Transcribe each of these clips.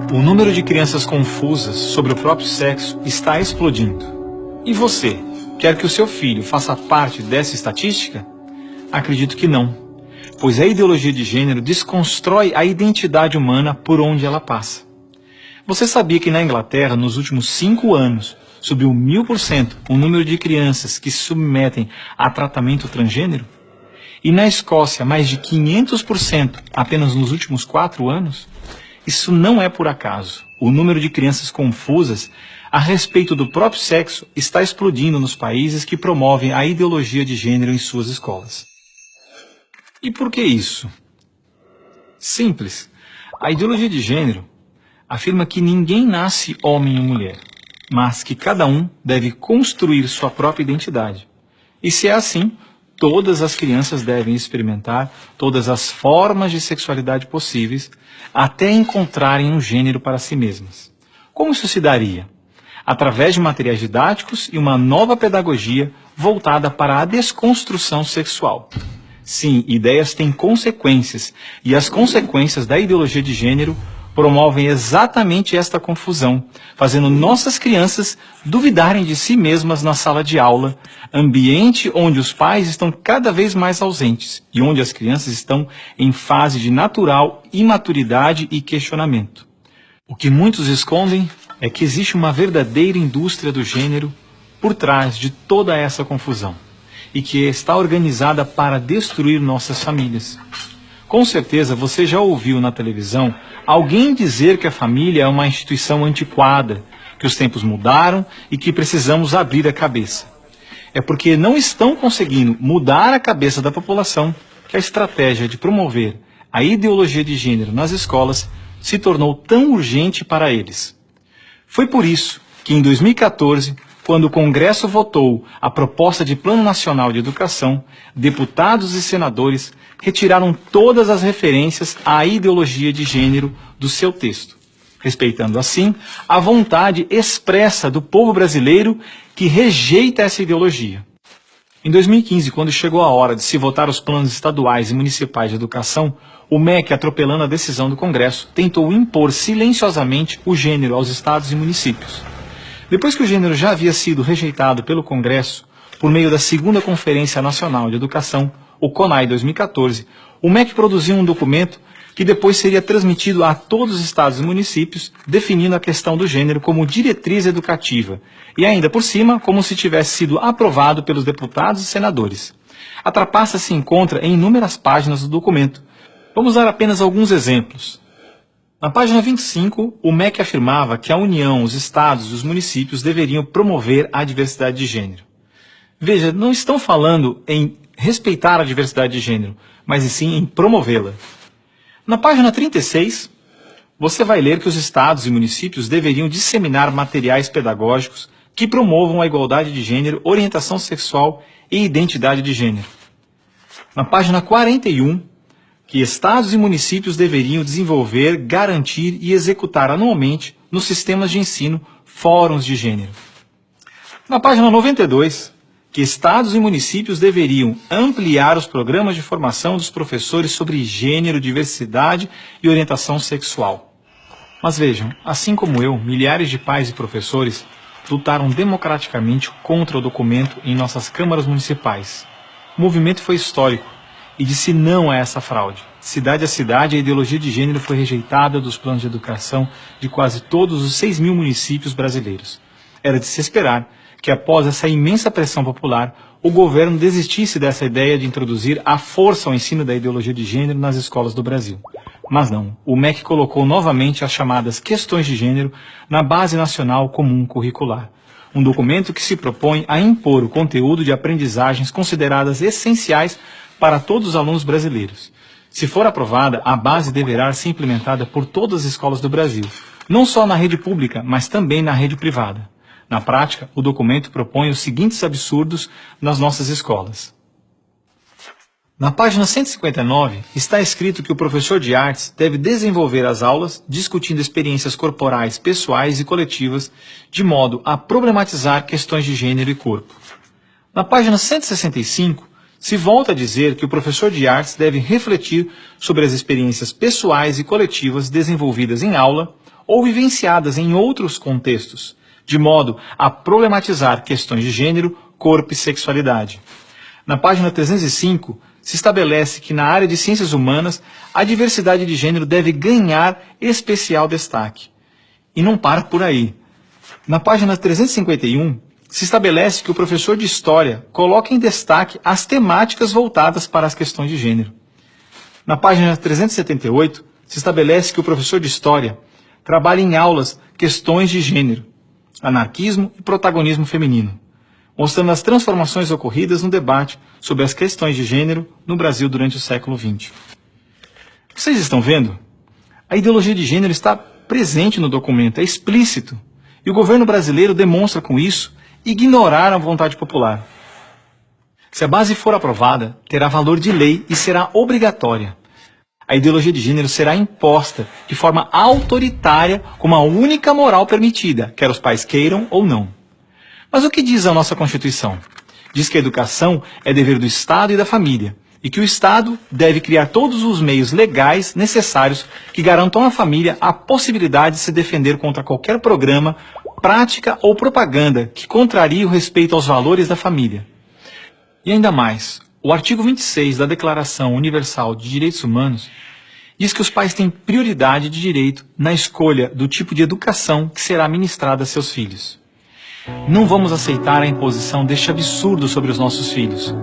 O número de crianças confusas sobre o próprio sexo está explodindo. E você, quer que o seu filho faça parte dessa estatística? Acredito que não, pois a ideologia de gênero desconstrói a identidade humana por onde ela passa. Você sabia que na Inglaterra, nos últimos 5 anos, subiu 1000% o número de crianças que se submetem a tratamento transgênero? E na Escócia, mais de 500% apenas nos últimos 4 anos? Isso não é por acaso. O número de crianças confusas a respeito do próprio sexo está explodindo nos países que promovem a ideologia de gênero em suas escolas. E por que isso? Simples. A ideologia de gênero afirma que ninguém nasce homem ou mulher, mas que cada um deve construir sua própria identidade. E se é assim, todas as crianças devem experimentar todas as formas de sexualidade possíveis até encontrarem um gênero para si mesmas. Como isso se daria? Através de materiais didáticos e uma nova pedagogia voltada para a desconstrução sexual. Sim, ideias têm consequências, e as consequências da ideologia de gênero promovem exatamente esta confusão, fazendo nossas crianças duvidarem de si mesmas na sala de aula, ambiente onde os pais estão cada vez mais ausentes e onde as crianças estão em fase de natural imaturidade e questionamento. O que muitos escondem é que existe uma verdadeira indústria do gênero por trás de toda essa confusão e que está organizada para destruir nossas famílias. Com certeza você já ouviu na televisão alguém dizer que a família é uma instituição antiquada, que os tempos mudaram e que precisamos abrir a cabeça. É porque não estão conseguindo mudar a cabeça da população que a estratégia de promover a ideologia de gênero nas escolas se tornou tão urgente para eles. Foi por isso que em 2014, quando o Congresso votou a proposta de Plano Nacional de Educação, deputados e senadores retiraram todas as referências à ideologia de gênero do seu texto, respeitando assim a vontade expressa do povo brasileiro que rejeita essa ideologia. Em 2015, quando chegou a hora de se votar os planos estaduais e municipais de educação, o MEC, atropelando a decisão do Congresso, tentou impor silenciosamente o gênero aos estados e municípios. Depois que o gênero já havia sido rejeitado pelo Congresso, por meio da segunda Conferência Nacional de Educação, o CONAE 2014, o MEC produziu um documento que depois seria transmitido a todos os estados e municípios, definindo a questão do gênero como diretriz educativa, e ainda por cima, como se tivesse sido aprovado pelos deputados e senadores. A trapaça se encontra em inúmeras páginas do documento. Vamos dar apenas alguns exemplos. Na página 25, o MEC afirmava que a União, os estados e os municípios deveriam promover a diversidade de gênero. Veja, não estão falando em respeitar a diversidade de gênero, mas sim em promovê-la. Na página 36, você vai ler que os estados e municípios deveriam disseminar materiais pedagógicos que promovam a igualdade de gênero, orientação sexual e identidade de gênero. Na página 41, que estados e municípios deveriam desenvolver, garantir e executar anualmente nos sistemas de ensino fóruns de gênero. Na página 92, que estados e municípios deveriam ampliar os programas de formação dos professores sobre gênero, diversidade e orientação sexual. Mas vejam, assim como eu, milhares de pais e professores lutaram democraticamente contra o documento em nossas câmaras municipais. O movimento foi histórico e disse não a essa fraude. Cidade a cidade, a ideologia de gênero foi rejeitada dos planos de educação de quase todos os 6.000 municípios brasileiros. Era de se esperar que após essa imensa pressão popular, o governo desistisse dessa ideia de introduzir à força o ensino da ideologia de gênero nas escolas do Brasil. Mas não, o MEC colocou novamente as chamadas questões de gênero na Base Nacional Comum Curricular, um documento que se propõe a impor o conteúdo de aprendizagens consideradas essenciais para todos os alunos brasileiros. Se for aprovada, a base deverá ser implementada por todas as escolas do Brasil, não só na rede pública, mas também na rede privada. Na prática, o documento propõe os seguintes absurdos nas nossas escolas. Na página 159, está escrito que o professor de artes deve desenvolver as aulas discutindo experiências corporais, pessoais e coletivas, de modo a problematizar questões de gênero e corpo. Na página 165, se volta a dizer que o professor de artes deve refletir sobre as experiências pessoais e coletivas desenvolvidas em aula ou vivenciadas em outros contextos, de modo a problematizar questões de gênero, corpo e sexualidade. Na página 305, se estabelece que na área de ciências humanas, a diversidade de gênero deve ganhar especial destaque. E não para por aí. Na página 351, se estabelece que o professor de História coloca em destaque as temáticas voltadas para as questões de gênero. Na página 378, se estabelece que o professor de História trabalha em aulas questões de gênero, anarquismo e protagonismo feminino, mostrando as transformações ocorridas no debate sobre as questões de gênero no Brasil durante o século XX. Vocês estão vendo? A ideologia de gênero está presente no documento, é explícito, e o governo brasileiro demonstra com isso ignorar a vontade popular. Se a base for aprovada, terá valor de lei e será obrigatória. A ideologia de gênero será imposta de forma autoritária como a única moral permitida, quer os pais queiram ou não. Mas o que diz a nossa Constituição? Diz que a educação é dever do Estado e da família, e que o Estado deve criar todos os meios legais necessários que garantam à família a possibilidade de se defender contra qualquer programa, prática ou propaganda que contrarie o respeito aos valores da família. E ainda mais, o artigo 26 da Declaração Universal de Direitos Humanos diz que os pais têm prioridade de direito na escolha do tipo de educação que será ministrada a seus filhos. Não vamos aceitar a imposição deste absurdo sobre os nossos filhos.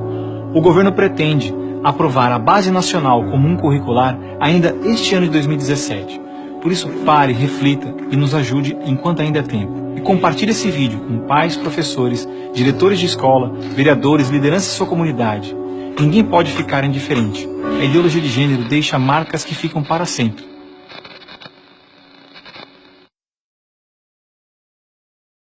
O governo pretende aprovar a Base Nacional Comum Curricular ainda este ano de 2017. Por isso, pare, reflita e nos ajude enquanto ainda é tempo. E compartilhe esse vídeo com pais, professores, diretores de escola, vereadores, lideranças de sua comunidade. Ninguém pode ficar indiferente. A ideologia de gênero deixa marcas que ficam para sempre.